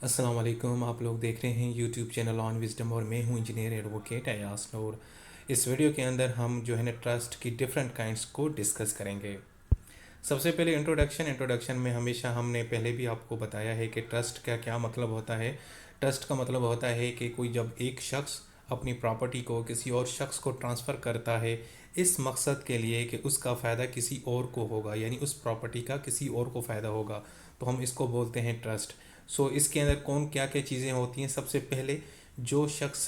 अस्सलाम वालेकुम। आप लोग देख रहे हैं यूट्यूब चैनल ऑन विजडम और मैं हूं इंजीनियर एडवोकेट अयास नूर। इस वीडियो के अंदर हम जो है ना ट्रस्ट की डिफरेंट काइंड्स को डिस्कस करेंगे। सबसे पहले इंट्रोडक्शन में हमेशा हमने पहले भी आपको बताया है कि ट्रस्ट का क्या मतलब होता है। ट्रस्ट का मतलब होता है कि कोई जब एक शख्स अपनी प्रॉपर्टी को किसी और शख्स को ट्रांसफ़र करता है इस मकसद के लिए कि उसका फ़ायदा किसी और को होगा, यानी उस प्रॉपर्टी का किसी और को फ़ायदा होगा, तो हम इसको बोलते हैं ट्रस्ट। इसके अंदर कौन क्या क्या चीज़ें होती हैं। सबसे पहले जो शख्स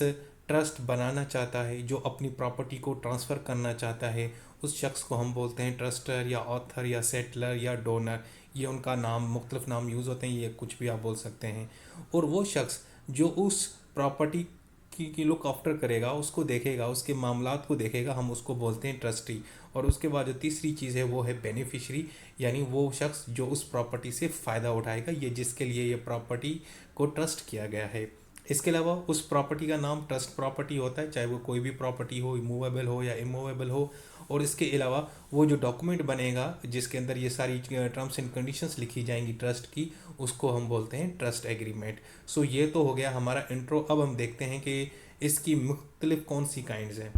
ट्रस्ट बनाना चाहता है, जो अपनी प्रॉपर्टी को ट्रांसफ़र करना चाहता है, उस शख्स को हम बोलते हैं ट्रस्टर या ऑथर या सेटलर या डोनर। ये उनका नाम, मुख्तलिफ नाम यूज़ होते हैं, ये कुछ भी आप बोल सकते हैं। और वो शख्स जो उस प्रॉपर्टी की लुक आफ्टर करेगा, उसको देखेगा, उसके मामलात को देखेगा, हम उसको बोलते हैं ट्रस्टी। और उसके बाद जो तीसरी चीज़ है वो है बेनिफिशरी, यानी वो शख्स जो उस प्रॉपर्टी से फ़ायदा उठाएगा, ये जिसके लिए ये प्रॉपर्टी को ट्रस्ट किया गया है। इसके अलावा उस प्रॉपर्टी का नाम ट्रस्ट प्रॉपर्टी होता है, चाहे वो कोई भी प्रॉपर्टी हो, मूवेबल हो या इमूवेबल हो। और इसके अलावा वो जो डॉक्यूमेंट बनेगा जिसके अंदर ये सारी टर्म्स एंड कंडीशंस लिखी जाएंगी ट्रस्ट की, उसको हम बोलते हैं ट्रस्ट एग्रीमेंट। ये तो हो गया हमारा इंट्रो। अब हम देखते हैं कि इसकी मुख्तलिफ कौन सी काइंड्स हैं।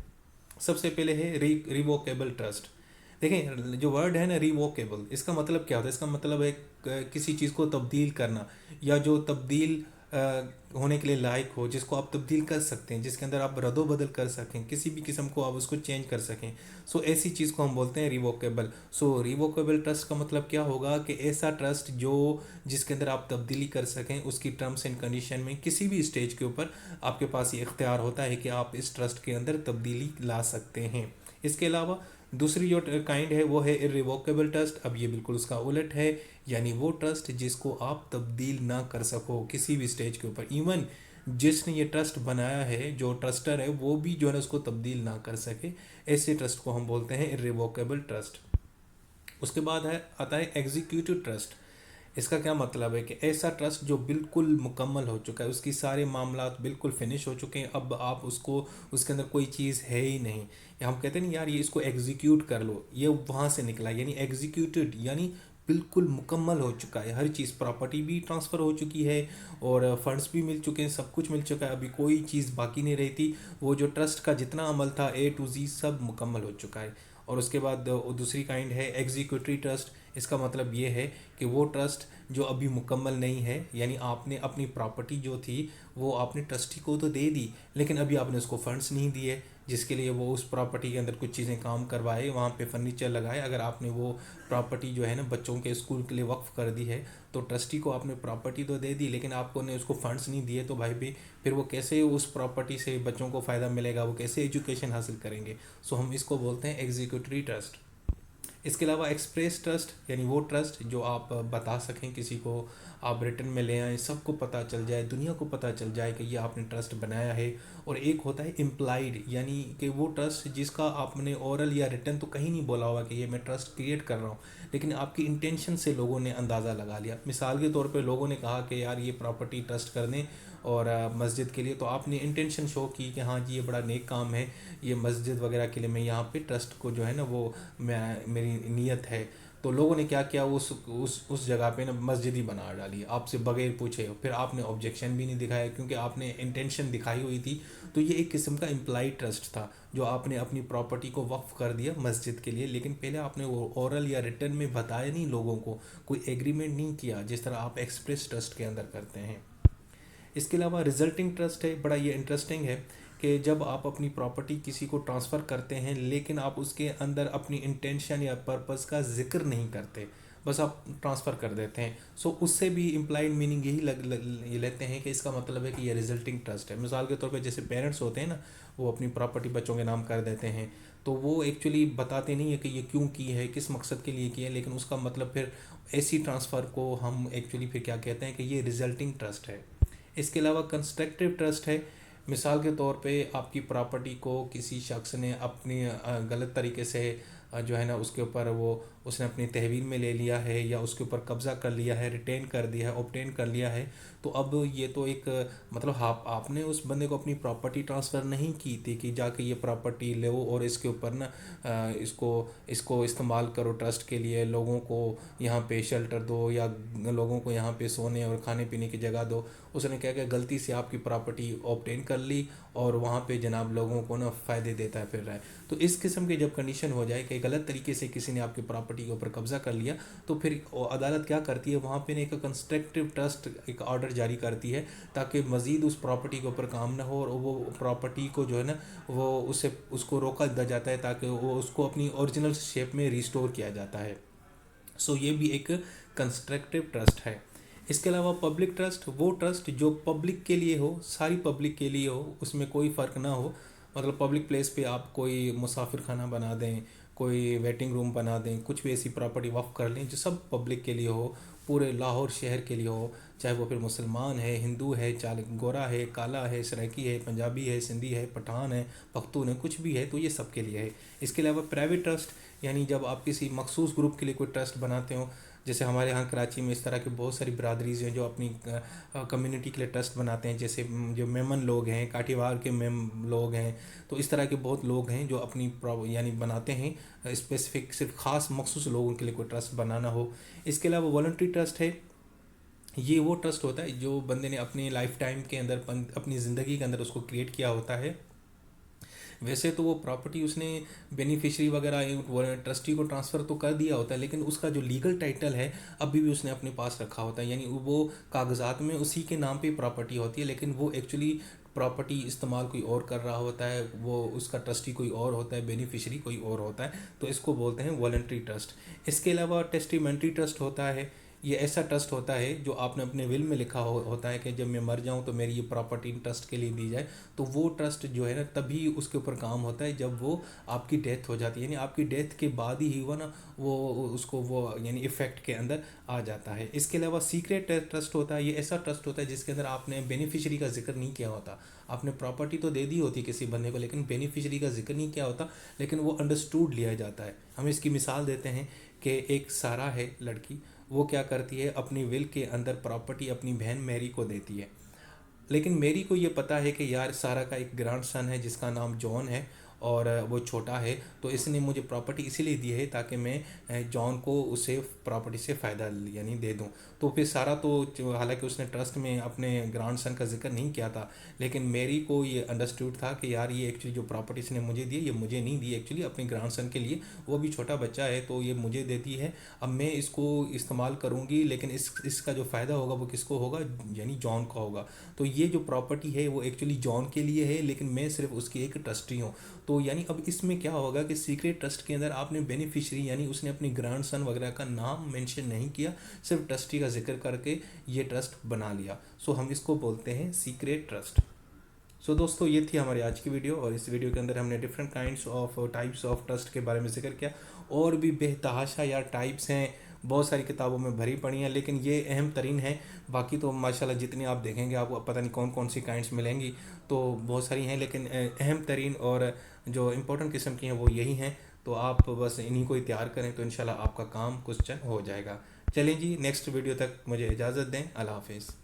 सबसे पहले है रिवोकेबल ट्रस्ट। देखें, जो वर्ड है ना रिवोकेबल, इसका मतलब क्या होता है? इसका मतलब है किसी चीज़ को तब्दील करना, या जो तब्दील होने के लिए लायक हो, जिसको आप तब्दील कर सकते हैं, जिसके अंदर आप रद्दो बदल कर सकें, किसी भी किस्म को आप उसको चेंज कर सकें। ऐसी चीज़ को हम बोलते हैं रिवोकेबल। रिवोकेबल ट्रस्ट का मतलब क्या होगा कि ऐसा ट्रस्ट जो जिसके अंदर आप तब्दीली कर सकें, उसकी टर्म्स एंड कंडीशन में किसी भी स्टेज के ऊपर आपके पास ये इख्तियार होता है कि आप इस ट्रस्ट के अंदर तब्दीली ला सकते हैं। इसके अलावा दूसरी जो काइंड है वो है इर्रिवोकेबल ट्रस्ट। अब ये बिल्कुल उसका उलट है, यानी वो ट्रस्ट जिसको आप तब्दील ना कर सको किसी भी स्टेज के ऊपर। इवन जिसने ये ट्रस्ट बनाया है, जो ट्रस्टर है, वो भी जो है उसको तब्दील ना कर सके, ऐसे ट्रस्ट को हम बोलते हैं इर्रिवोकेबल ट्रस्ट। उसके बाद है आता है एग्जीक्यूटिव ट्रस्ट। इसका क्या मतलब है कि ऐसा ट्रस्ट जो बिल्कुल मुकम्मल हो चुका है, उसकी सारे मामलात बिल्कुल फिनिश हो चुके हैं, अब आप उसको, उसके अंदर कोई चीज़ है ही नहीं, या हम कहते हैं ना यार ये इसको एग्जीक्यूट कर लो, ये वहाँ से निकला, यानी एग्जीक्यूटेड, यानी बिल्कुल मुकम्मल हो चुका है। हर चीज़, प्रॉपर्टी भी ट्रांसफ़र हो चुकी है और फंड्स भी मिल चुके हैं, सब कुछ मिल चुका है, अभी कोई चीज़ बाकी नहीं रहती। वो जो ट्रस्ट का जितना अमल था ए टू जी सब मुकम्मल हो चुका है। और उसके बाद दूसरी काइंड है एग्जीक्यूटरी ट्रस्ट। इसका मतलब ये है कि वो ट्रस्ट जो अभी मुकम्मल नहीं है, यानी आपने अपनी प्रॉपर्टी जो थी वो आपने ट्रस्टी को तो दे दी, लेकिन अभी आपने उसको फंड्स नहीं दिए जिसके लिए वो उस प्रॉपर्टी के अंदर कुछ चीज़ें काम करवाए, वहाँ पे फर्नीचर लगाए। अगर आपने वो प्रॉपर्टी जो है ना बच्चों के स्कूल के लिए वक्फ कर दी है, तो ट्रस्टी को आपने प्रॉपर्टी तो दे दी, लेकिन आपको ने उसको फंड्स नहीं दिए, तो भाई भी फिर वो कैसे उस प्रॉपर्टी से बच्चों को फ़ायदा मिलेगा, वो कैसे एजुकेशन हासिल करेंगे। हम इसको बोलते हैं एग्जीक्यूटरी ट्रस्ट। इसके अलावा एक्सप्रेस ट्रस्ट, यानी वो ट्रस्ट जो आप बता सकें किसी को, आप रिटर्न में ले आएँ, सबको पता चल जाए, दुनिया को पता चल जाए कि ये आपने ट्रस्ट बनाया है। और एक होता है इम्प्लाइड, यानी कि वो ट्रस्ट जिसका आपने ओरल या रिटर्न तो कहीं नहीं बोला होगा कि ये मैं ट्रस्ट क्रिएट कर रहा हूँ, लेकिन आपकी इंटेंशन से लोगों ने अंदाज़ा लगा लिया। मिसाल के तौर पे लोगों ने कहा कि यार ये प्रॉपर्टी ट्रस्ट कर दें और मस्जिद के लिए, तो आपने इंटेंशन शो की कि हाँ जी ये बड़ा नेक काम है, ये मस्जिद वगैरह के लिए मैं यहाँ पे ट्रस्ट को जो है ना वो मैं मेरी नीयत है। तो लोगों ने क्या किया, उस जगह पे ना मस्जिद ही बना डाली आपसे बगैर पूछे। फिर आपने ऑब्जेक्शन भी नहीं दिखाया क्योंकि आपने इंटेंशन दिखाई हुई थी। तो ये एक किस्म का इम्प्लाइड ट्रस्ट था, जो आपने अपनी प्रॉपर्टी को वक्फ कर दिया मस्जिद के लिए, लेकिन पहले आपने वो ओरल या रिटर्न में बताया नहीं लोगों को, कोई एग्रीमेंट नहीं किया जिस तरह आप एक्सप्रेस ट्रस्ट के अंदर करते हैं। इसके अलावा रिजल्टिंग ट्रस्ट है, बड़ा ये इंटरेस्टिंग है कि जब आप अपनी प्रॉपर्टी किसी को ट्रांसफ़र करते हैं, लेकिन आप उसके अंदर अपनी इंटेंशन या पर्पस का जिक्र नहीं करते, बस आप ट्रांसफ़र कर देते हैं। उससे भी इम्प्लाइड मीनिंग यही ये लेते हैं कि इसका मतलब है कि ये रिजल्टिंग ट्रस्ट है। मिसाल के तौर पे जैसे पेरेंट्स होते हैं ना, वो अपनी प्रॉपर्टी बच्चों के नाम कर देते हैं, तो वो एक्चुअली बताते नहीं है कि ये क्यों की है, किस मकसद के लिए की है, लेकिन उसका मतलब फिर ऐसी ट्रांसफ़र को हम एक्चुअली फिर क्या कहते हैं कि ये रिजल्टिंग ट्रस्ट है। इसके अलावा कंस्ट्रक्टिव ट्रस्ट है। मिसाल के तौर पे आपकी प्रॉपर्टी को किसी शख्स ने अपनी गलत तरीके से जो है ना उसके ऊपर वो उसने अपनी तहवील में ले लिया है या उसके ऊपर कब्ज़ा कर लिया है, रिटेन कर दिया है, ऑब्टेन कर लिया है, तो अब ये तो एक मतलब आपने उस बंदे को अपनी प्रॉपर्टी ट्रांसफ़र नहीं की थी कि जाके ये प्रॉपर्टी लो और इसके ऊपर ना इसको इसको इस्तेमाल करो ट्रस्ट के लिए, लोगों को यहाँ पे शेल्टर दो या लोगों को यहाँ पे सोने और खाने पीने की जगह दो। उसने क्या किया, गलती से आपकी प्रॉपर्टी ऑब्टेन कर ली और वहाँ पे जनाब लोगों को ना फ़ायदे देता है फिर रहा है। तो इस किस्म की जब कंडीशन हो जाए कि गलत तरीके से किसी ने आपकी प्रॉपर्टी के ऊपर कब्ज़ा कर लिया, तो फिर अदालत क्या करती है, वहाँ पे एक कंस्ट्रक्टिव ट्रस्ट एक ऑर्डर जारी करती है ताकि मज़ीद उस प्रॉपर्टी के ऊपर काम ना हो और वो प्रॉपर्टी को जो है ना वो उसको रोका दिया जाता है ताकि वो उसको अपनी ओरिजिनल शेप में रिस्टोर किया जाता है। सो ये भी एक कंस्ट्रक्टिव ट्रस्ट है। इसके अलावा पब्लिक ट्रस्ट, वो ट्रस्ट जो पब्लिक के लिए हो, सारी पब्लिक के लिए हो, उसमें कोई फ़र्क ना हो। मतलब पब्लिक प्लेस पे आप कोई मुसाफिर खाना बना दें, कोई वेटिंग रूम बना दें, कुछ भी ऐसी प्रॉपर्टी वक्फ कर लें जो सब पब्लिक के लिए हो, पूरे लाहौर शहर के लिए हो, चाहे वो फिर मुसलमान है, हिंदू है, चाहे गोरा है, काला है, सराइकी है, पंजाबी है, सिंधी है, पठान है, पख्तून है, कुछ भी है, तो ये सब के लिए है। इसके अलावा प्राइवेट ट्रस्ट, यानी जब आप किसी मखसूस ग्रुप के लिए कोई ट्रस्ट बनाते हो, जैसे हमारे यहाँ कराची में इस तरह की बहुत सारी बरादरीज हैं जो अपनी कम्युनिटी के लिए ट्रस्ट बनाते हैं, जैसे जो मेमन लोग हैं, काठीवाड़ के लोग हैं, तो इस तरह के बहुत लोग हैं जो अपनी यानी बनाते हैं स्पेसिफिक सिर्फ ख़ास मखसूस लोगों के लिए कोई ट्रस्ट बनाना हो। इसके अलावा वॉलंटरी ट्रस्ट है। ये वो ट्रस्ट होता है जो बंदे ने अपनी लाइफ टाइम के अंदर अपनी ज़िंदगी के अंदर उसको क्रिएट किया होता है। वैसे तो वो प्रॉपर्टी उसने बेनिफिशरी वगैरह ट्रस्टी को ट्रांसफ़र तो कर दिया होता है, लेकिन उसका जो लीगल टाइटल है अभी भी उसने अपने पास रखा होता है, यानी वो कागजात में उसी के नाम पे प्रॉपर्टी होती है, लेकिन वो एक्चुअली प्रॉपर्टी इस्तेमाल कोई और कर रहा होता है, वो उसका ट्रस्टी कोई और होता है, बेनिफिशरी कोई और होता है, तो इसको बोलते हैं वॉलंटरी ट्रस्ट। इसके अलावा टेस्टिमेंट्री ट्रस्ट होता है। ये ऐसा ट्रस्ट होता है जो आपने अपने विल में लिखा होता है कि जब मैं मर जाऊं तो मेरी ये प्रॉपर्टी ट्रस्ट के लिए दी जाए, तो वो ट्रस्ट जो है ना तभी उसके ऊपर काम होता है जब वो आपकी डेथ हो जाती है, यानी आपकी डेथ के बाद ही हुआ ना वो उसको वो यानी इफ़ेक्ट के अंदर आ जाता है। इसके अलावा सीक्रेट ट्रस्ट होता है। ये ऐसा ट्रस्ट होता है जिसके अंदर आपने बेनिफिशरी का जिक्र नहीं किया होता, आपने प्रॉपर्टी तो दे दी होती किसी बंदे को लेकिन बेनिफिशरी का जिक्र नहीं किया होता, लेकिन वो अंडरस्टूड लिया जाता है। हम इसकी मिसाल देते हैं कि एक सारा है लड़की, वो क्या करती है अपनी विल के अंदर प्रॉपर्टी अपनी बहन मैरी को देती है, लेकिन मैरी को ये पता है कि यार सारा का एक ग्रैंड सन है जिसका नाम जॉन है और वो छोटा है, तो इसने मुझे प्रॉपर्टी इसीलिए दी है ताकि मैं जॉन को उसे प्रॉपर्टी से फ़ायदा यानी दे दूं। तो फिर सारा तो हालांकि उसने ट्रस्ट में अपने ग्रैंड सन का जिक्र नहीं किया था, लेकिन मैरी को ये अंडरस्टूड था कि यार ये एक्चुअली जो प्रॉपर्टी इसने मुझे दी है ये मुझे नहीं दी, एक्चुअली अपने ग्रैंड सन के लिए, वो भी छोटा बच्चा है तो ये मुझे देती है, अब मैं इसको इस्तेमाल करूँगी, लेकिन इसका जो फ़ायदा होगा वो किसको होगा, यानी जॉन का होगा। तो ये जो प्रॉपर्टी है वो एक्चुअली जॉन के लिए है, लेकिन मैं सिर्फ उसकी एक ट्रस्टी हूँ। तो यानी अब इसमें क्या होगा कि सीक्रेट ट्रस्ट के अंदर आपने बेनिफिशरी यानी उसने अपनी ग्रैंड सन वगैरह का नाम मेंशन नहीं किया, सिर्फ ट्रस्टी का जिक्र करके ये ट्रस्ट बना लिया। सो हम इसको बोलते हैं सीक्रेट ट्रस्ट। सो दोस्तों ये थी हमारी आज की वीडियो, और इस वीडियो के अंदर हमने different kinds of types of trust के बारे में जिक्र किया। और भी बेतहाशा यार टाइप्स हैं, बहुत सारी किताबों में भरी पड़ी हैं, लेकिन ये अहम तरीन है। बाकी तो माशाल्लाह जितनी आप देखेंगे आपको पता नहीं कौन कौन सी काइंड्स मिलेंगी, तो बहुत सारी हैं, लेकिन अहम तरीन और जो इम्पोर्टेंट किस्म की हैं वो यही हैं। तो आप बस इन्हीं को ही तैयार करें तो इंशाल्लाह आपका काम क्वेश्चन हो जाएगा। चलें जी, नेक्स्ट वीडियो तक मुझे इजाज़त दें। अल्लाह हाफिज़।